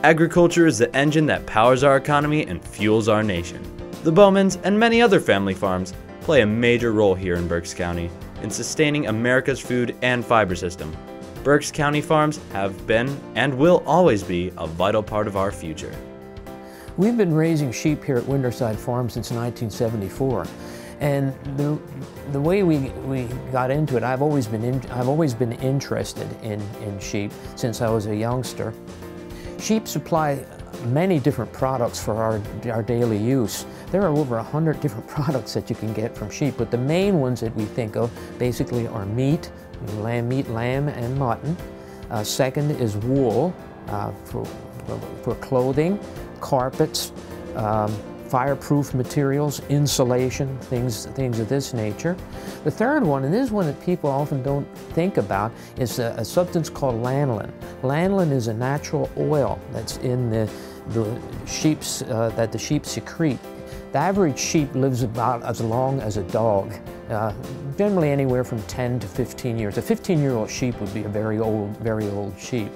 Agriculture is the engine that powers our economy and fuels our nation. The Bowmans and many other family farms play a major role here in Berks County in sustaining America's food and fiber system. Berks County farms have been and will always be a vital part of our future. We've been raising sheep here at Winterside Farm since 1974. And the way we got into it, I've always been interested in sheep since I was a youngster. Sheep supply many different products for our daily use. There are over 100 different products that you can get from sheep, but the main ones that we think of basically are meat, lamb and mutton. Second is wool for clothing, carpets, fireproof materials, insulation, things of this nature. The third one, and this is one that people often don't think about, is a substance called lanolin. Lanolin is a natural oil that's in the sheep's, that the sheep secrete. The average sheep lives about as long as a dog, generally anywhere from 10 to 15 years. A 15-year-old sheep would be a very old sheep.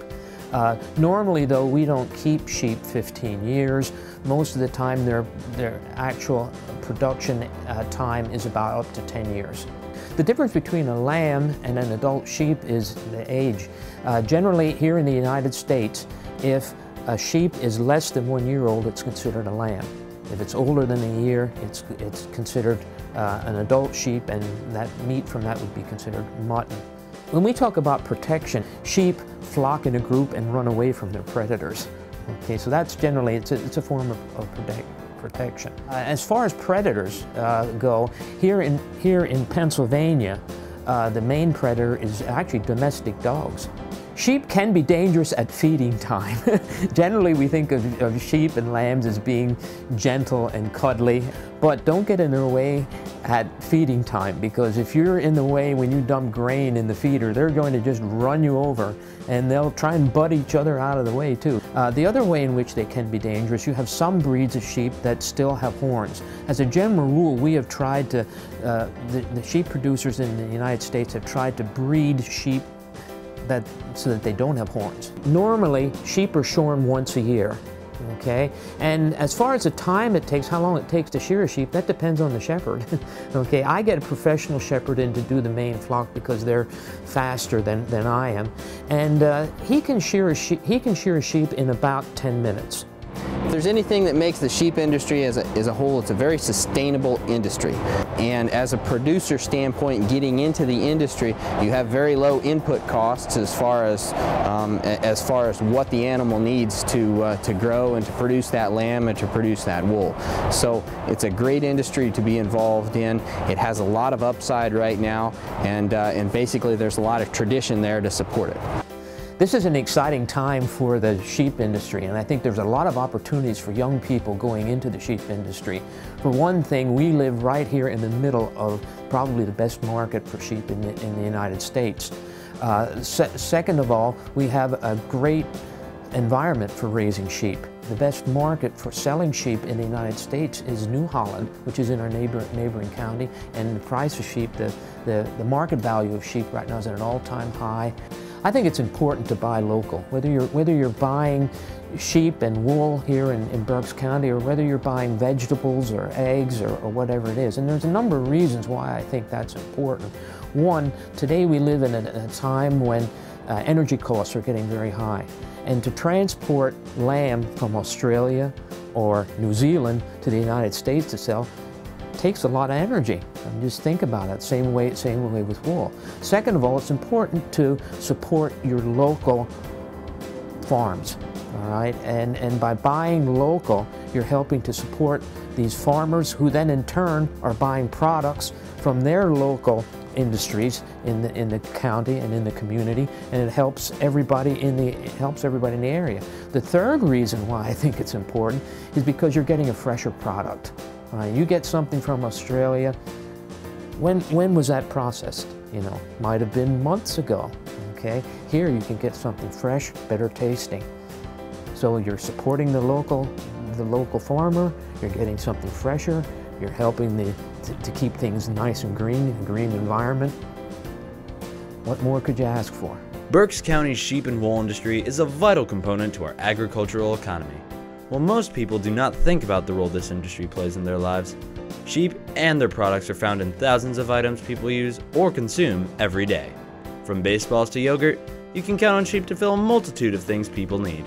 Normally, though, we don't keep sheep 15 years. Most of the time, their actual production time is about up to 10 years. The difference between a lamb and an adult sheep is the age. Generally, here in the United States, if a sheep is less than 1 year old, it's considered a lamb. If it's older than a year, it's considered an adult sheep, and that meat from that would be considered mutton. When we talk about protection, sheep flock in a group and run away from their predators. Okay, so that's generally, it's a form of protection. As far as predators go, here in Pennsylvania, the main predator is actually domestic dogs. Sheep can be dangerous at feeding time. Generally, we think of sheep and lambs as being gentle and cuddly, but don't get in their way at feeding time, because if you're in the way when you dump grain in the feeder, they're going to just run you over, and they'll try and butt each other out of the way too. The other way in which they can be dangerous, you have some breeds of sheep that still have horns. As a general rule, we have tried to, the sheep producers in the United States have tried to breed sheep so that they don't have horns. Normally, sheep are shorn once a year, okay? And as far as the time it takes, how long it takes to shear a sheep, that depends on the shepherd, okay? I get a professional shepherd in to do the main flock because they're faster than I am, and he can shear a sheep in about 10 minutes. If there's anything that makes the sheep industry as a whole, it's a very sustainable industry. And as a producer standpoint, getting into the industry, you have very low input costs as far as what the animal needs to grow and to produce that lamb and to produce that wool. So it's a great industry to be involved in. It has a lot of upside right now, and basically there's a lot of tradition there to support it. This is an exciting time for the sheep industry, and I think there's a lot of opportunities for young people going into the sheep industry. For one thing, we live right here in the middle of probably the best market for sheep in the United States. Second of all, we have a great environment for raising sheep. The best market for selling sheep in the United States is New Holland, which is in our neighboring county, and the price of sheep, the market value of sheep right now is at an all-time high. I think it's important to buy local, whether you're buying sheep and wool here in Berks County, or whether you're buying vegetables or eggs or whatever it is. And there's a number of reasons why I think that's important. One, today we live in a time when energy costs are getting very high. And to transport lamb from Australia or New Zealand to the United States to sell takes a lot of energy. And just think about it, same way with wool. Second of all, it's important to support your local farms, all right? And by buying local, you're helping to support these farmers, who then in turn are buying products from their local industries in the county and in the community, and it helps everybody in the area. The third reason why I think it's important is because you're getting a fresher product. You get something from Australia, when was that processed? You know, might have been months ago, okay? Here you can get something fresh, better tasting. So you're supporting the local farmer, you're getting something fresher, you're helping to keep things nice and green, a green environment. What more could you ask for? Berks County's sheep and wool industry is a vital component to our agricultural economy. While most people do not think about the role this industry plays in their lives, sheep and their products are found in thousands of items people use or consume every day. From baseballs to yogurt, you can count on sheep to fill a multitude of things people need.